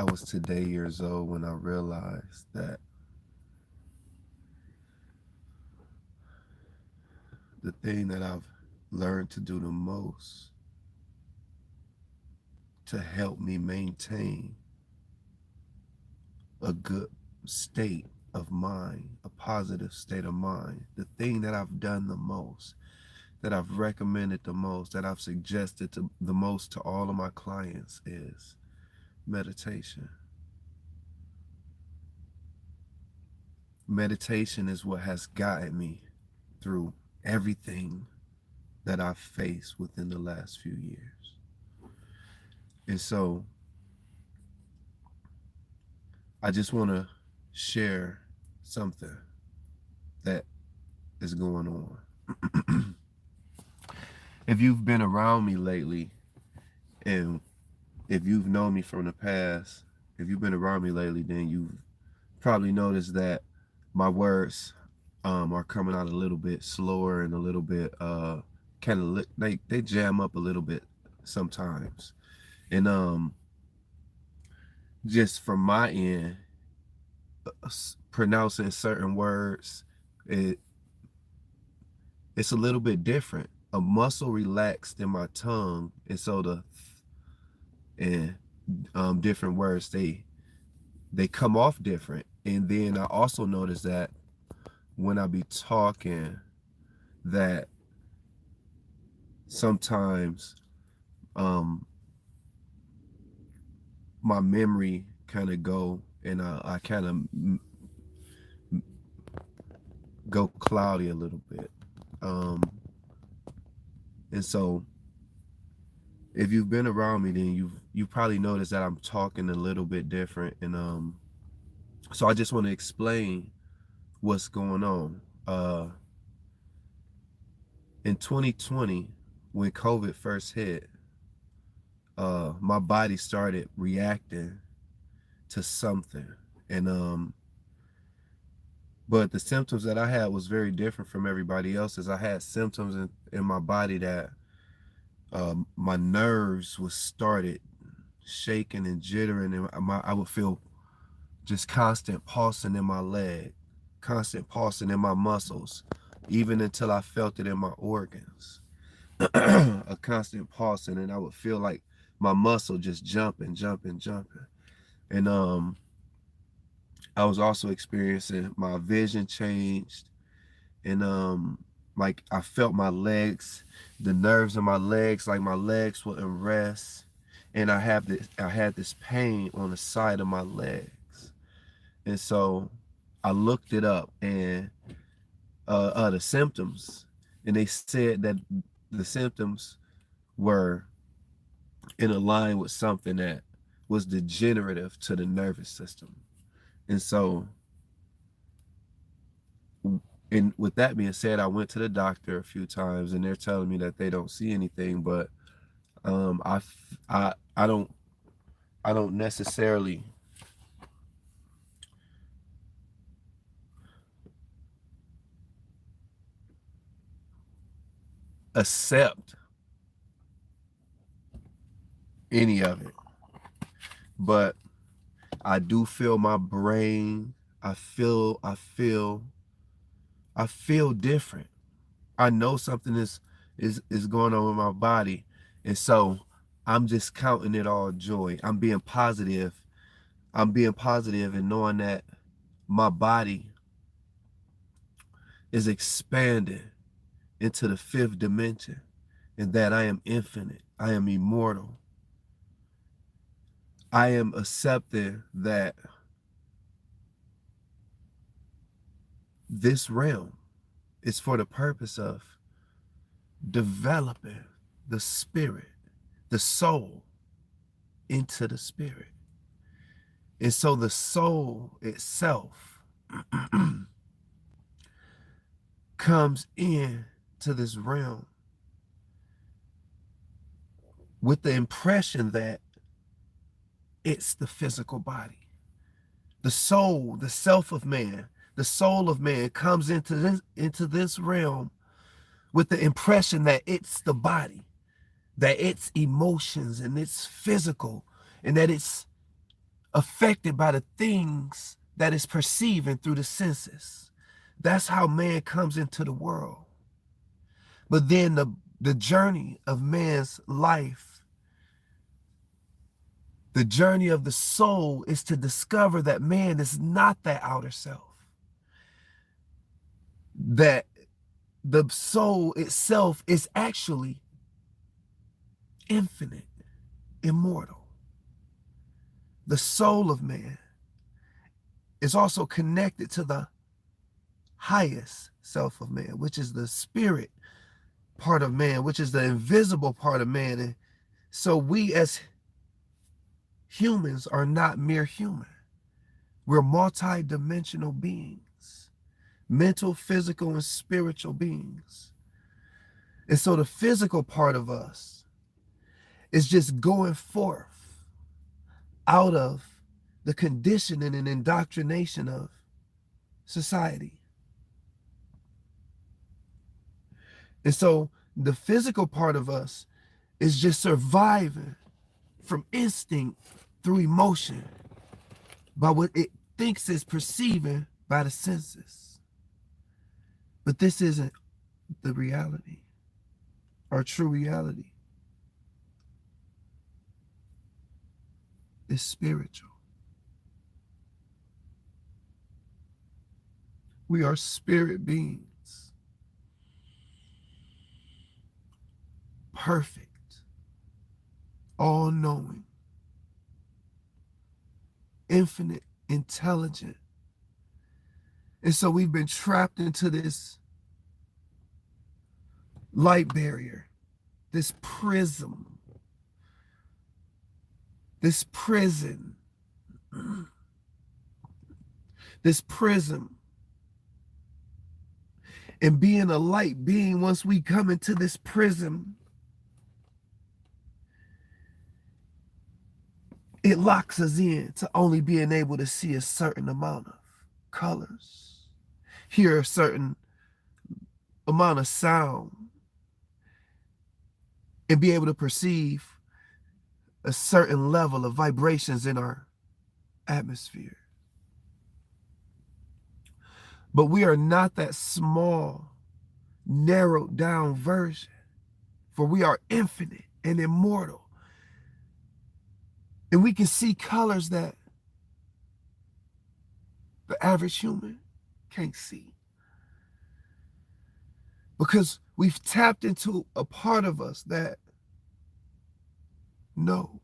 I was today years old when I realized that the thing that I've learned to do the most to help me maintain a good state of mind, a positive state of mind, the thing that I've done the most, that I've recommended the most, that I've suggested to the most to all of my clients is meditation. Meditation is what has guided me through everything that I've faced within the last few years. And so I just want to share something that is going on. If you've been around me lately, and if you've known me from the past, if you've been around me lately, then you've probably noticed that my words are coming out a little bit slower and a little bit kind of they jam up a little bit sometimes. And just from my end, pronouncing certain words, it it's a little bit different. A muscle relaxed in my tongue, and so the and different words they come off different. And then I also notice that when I be talking, that sometimes um my memory kind of go and I kind of go cloudy a little bit. Um, and so if you've been around me, then you probably noticed that I'm talking a little bit different. And so I just want to explain what's going on. In 2020, when COVID first hit, my body started reacting to something. And but the symptoms that I had was very different from everybody else's. I had symptoms in my body that my nerves was started shaking and jittering, and I would feel just constant pulsing in my leg, constant pulsing in my muscles, even until I felt it in my organs. A constant pulsing, and I would feel like my muscle just jumping, jumping, jumping. And I was also experiencing my vision changed, and like I felt my legs, the nerves in my legs, like my legs wouldn't rest, and I had this pain on the side of my legs. And so I looked it up, and the symptoms, and they said that the symptoms were in a line with something that was degenerative to the nervous system. And so, and with that being said, I went to the doctor a few times, and they're telling me that they don't see anything. But um, I, I don't, I don't necessarily accept any of it. But I do feel my brain. I feel different. I know something is going on with my body, and so I'm just counting it all joy. I'm being positive. I'm being positive and knowing that my body is expanding into the fifth dimension, and that I am infinite. I am immortal. I am accepting that this realm is for the purpose of developing the spirit, the soul into the spirit. And so the soul itself comes in to this realm with the impression that it's the physical body. The soul, the self of man, the soul of man comes into this realm with the impression that it's the body, that it's emotions and it's physical, and that it's affected by the things that is perceiving through the senses. That's how man comes into the world. But then the journey of man's life, the journey of the soul, is to discover that man is not that outer self. That the soul itself is actually infinite, immortal. The soul of man is also connected to the highest self of man, which is the spirit part of man, which is the invisible part of man. And so we as humans are not mere human. We're multi-dimensional beings, mental, physical, and spiritual beings. And so the physical part of us is just going forth out of the conditioning and indoctrination of society. And so the physical part of us is just surviving from instinct through emotion by what it thinks is perceiving by the senses. But this isn't the reality, our true reality. It's spiritual. We are spirit beings, perfect, all-knowing, infinite, intelligent. And so we've been trapped into this light barrier, this prism, this prison, this prism. And being a light being, once we come into this prism, it locks us in to only being able to see a certain amount of colors, hear a certain amount of sound, and be able to perceive a certain level of vibrations in our atmosphere. But we are not that small, narrowed down version, for we are infinite and immortal. And we can see colors that the average human can't see. Because we've tapped into a part of us that knows.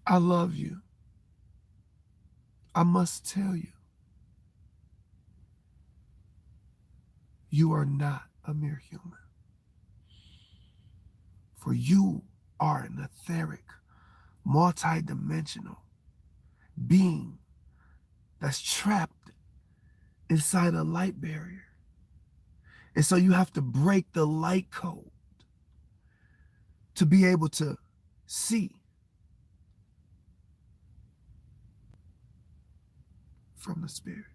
I love you. I must tell you, you are not a mere human. For you are an etheric, multi-dimensional being that's trapped inside a light barrier. And so you have to break the light code to be able to see from the spirit.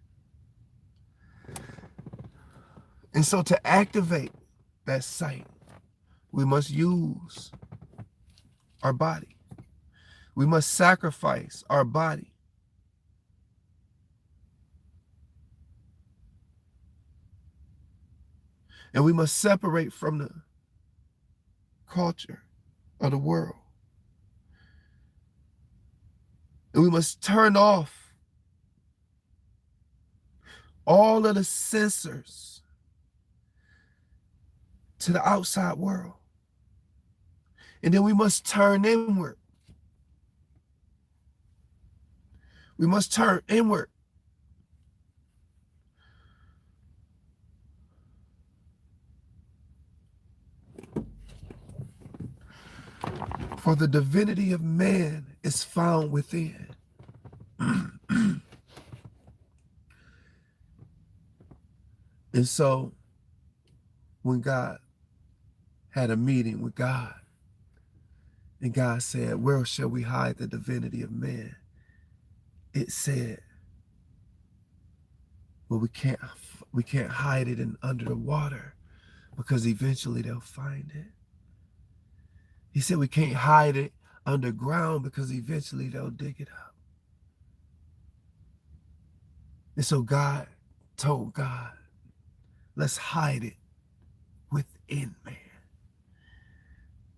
And so to activate that sight, we must use our body. We must sacrifice our body. And we must separate from the culture of the world. And we must turn off all of the sensors to the outside world. And then we must turn inward. We must turn inward. For the divinity of man is found within. And so when God had a meeting with God, and God said, where shall we hide the divinity of man? It said, well, we can't hide it under the water, because eventually they'll find it. He said we can't hide it underground because eventually they'll dig it up. And so God told God, let's hide it within man.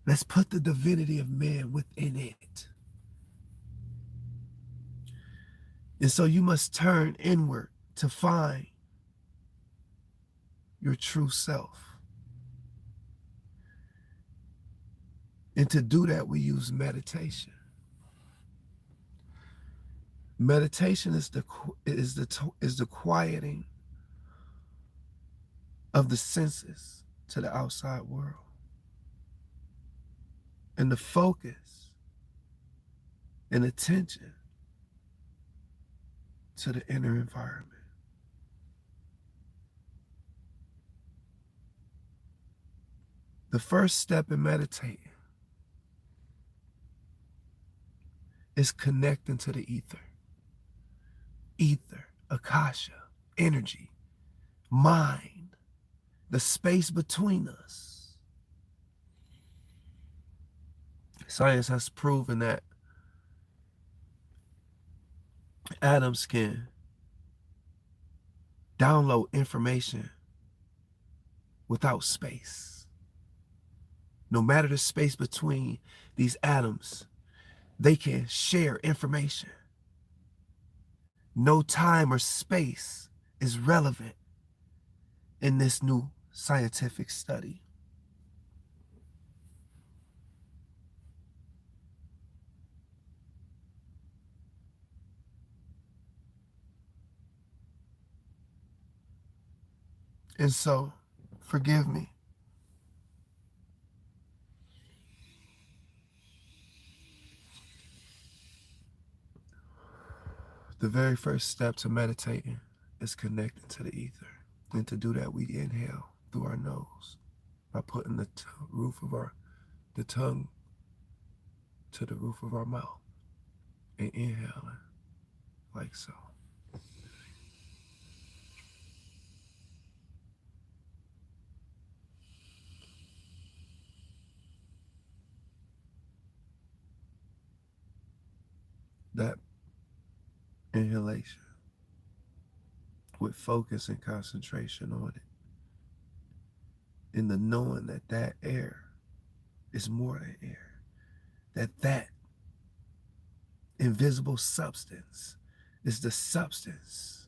Let's put the divinity of man within it. And so you must turn inward to find your true self. And to do that, we use meditation. Meditation is the quieting of the senses to the outside world, and the focus and attention to the inner environment. The first step in meditating is connecting to the ether. Ether, akasha, energy, mind, the space between us. Science has proven that atoms can download information without space. No matter the space between these atoms, they can share information. No time or space is relevant in this new scientific study. And so, forgive me. The very first step to meditating is connecting to the ether. And to do that, we inhale through our nose by putting the the tongue to the roof of our mouth and inhaling like so. That inhalation with focus and concentration on it, in the knowing that that air is more than air, that invisible substance is the substance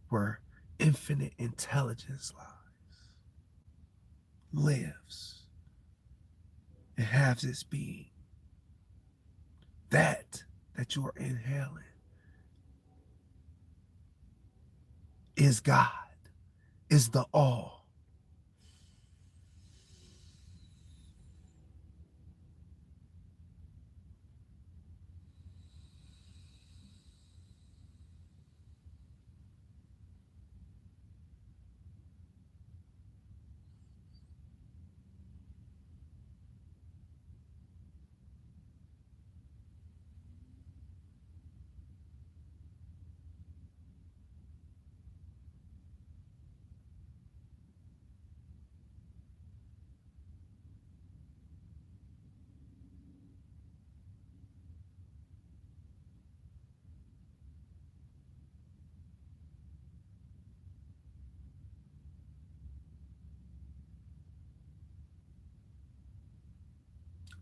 where infinite intelligence lives, and has its being. That you are inhaling is God, is the all.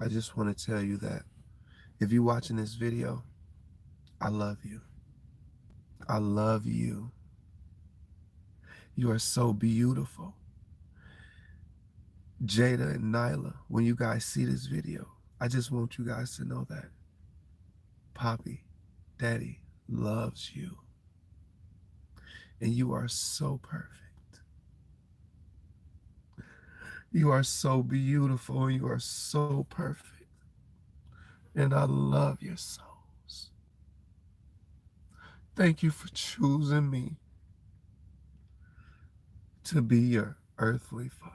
I just want to tell you that if you're watching this video, I love you. I love you. You are so beautiful. Jada and Nyla, when you guys see this video, I just want you guys to know that Poppy, Daddy loves you. And you are so perfect. You are so beautiful and you are so perfect. And I love your souls. Thank you for choosing me to be your earthly father.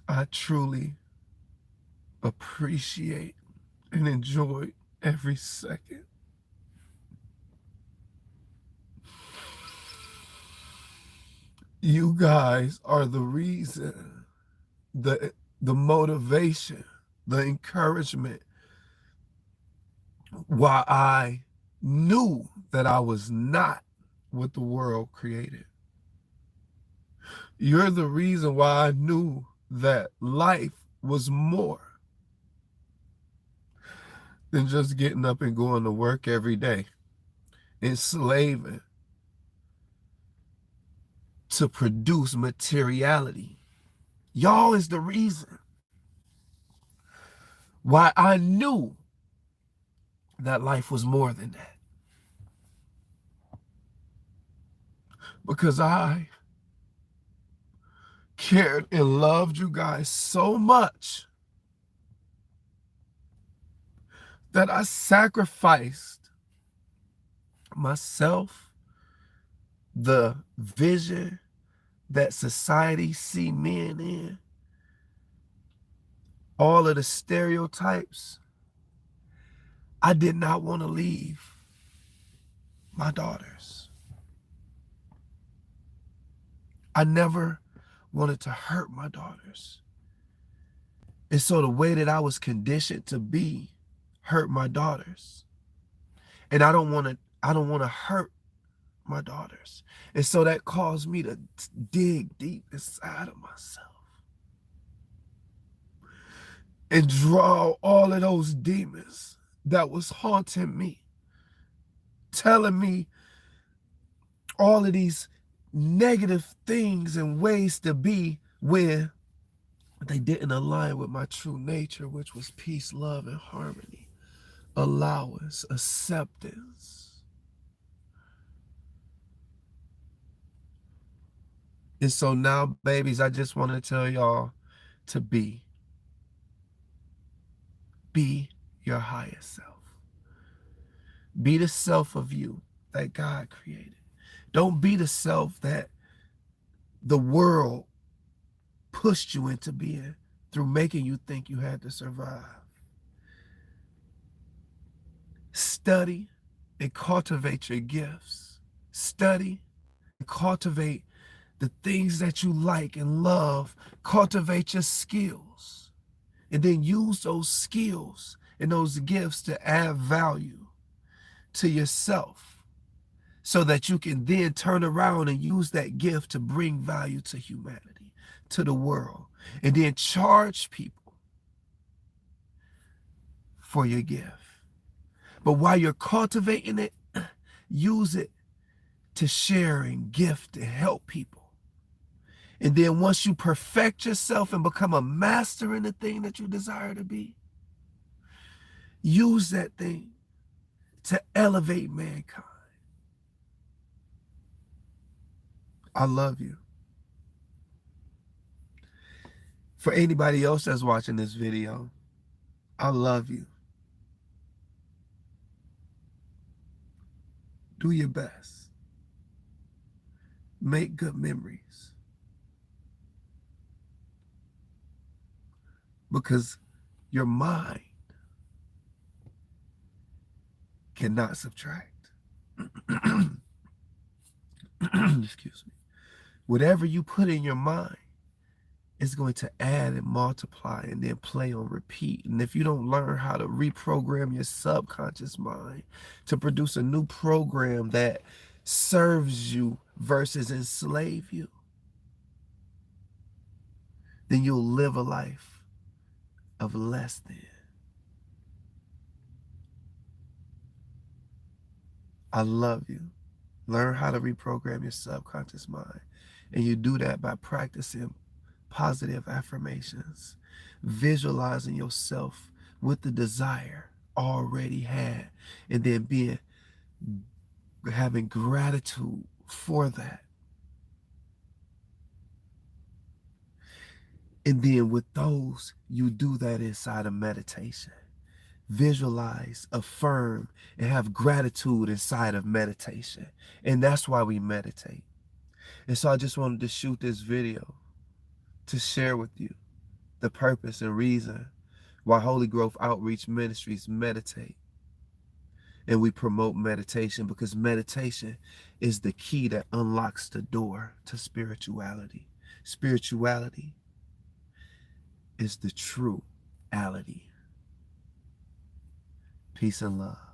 I truly appreciate and enjoy every second. You guys are the reason, the motivation, the encouragement why I knew that I was not what the world created. You're the reason why I knew that life was more than just getting up and going to work every day, enslaving to produce materiality. Y'all is the reason why I knew that life was more than that. Because I cared and loved you guys so much that I sacrificed myself, the vision that society see men in, all of the stereotypes. I did not want to leave my daughters. I never wanted to hurt my daughters. And so the way that I was conditioned to be hurt my daughters. And I don't want to hurt my daughters. And so that caused me to dig deep inside of myself and draw all of those demons that was haunting me, telling me all of these negative things and ways to be when they didn't align with my true nature, which was peace, love, and harmony, allowance, acceptance. And so now, babies, I just want to tell y'all to be your highest self. Be the self of you that God created. Don't be the self that the world pushed you into being through making you think you had to survive. Study and cultivate your gifts. Study and cultivate the things that you like and love. Cultivate your skills. And then use those skills and those gifts to add value to yourself so that you can then turn around and use that gift to bring value to humanity, to the world, and then charge people for your gift. But while you're cultivating it, use it to share and gift and help people. And then once you perfect yourself and become a master in the thing that you desire to be, use that thing to elevate mankind. I love you. For anybody else that's watching this video, I love you. Do your best. Make good memories. Because your mind cannot subtract. Excuse me. Whatever you put in your mind is going to add and multiply and then play on repeat. And if you don't learn how to reprogram your subconscious mind to produce a new program that serves you versus enslave you, then you'll live a life of less than. I love you. Learn how to reprogram your subconscious mind. And you do that by practicing positive affirmations, visualizing yourself with the desire already had, and then having gratitude for that. And then with those, you do that inside of meditation. Visualize, affirm, and have gratitude inside of meditation. And that's why we meditate. And so I just wanted to shoot this video to share with you the purpose and reason why Holy Growth Outreach Ministries meditate. And we promote meditation because meditation is the key that unlocks the door to spirituality. Spirituality is the true ality. Peace and love.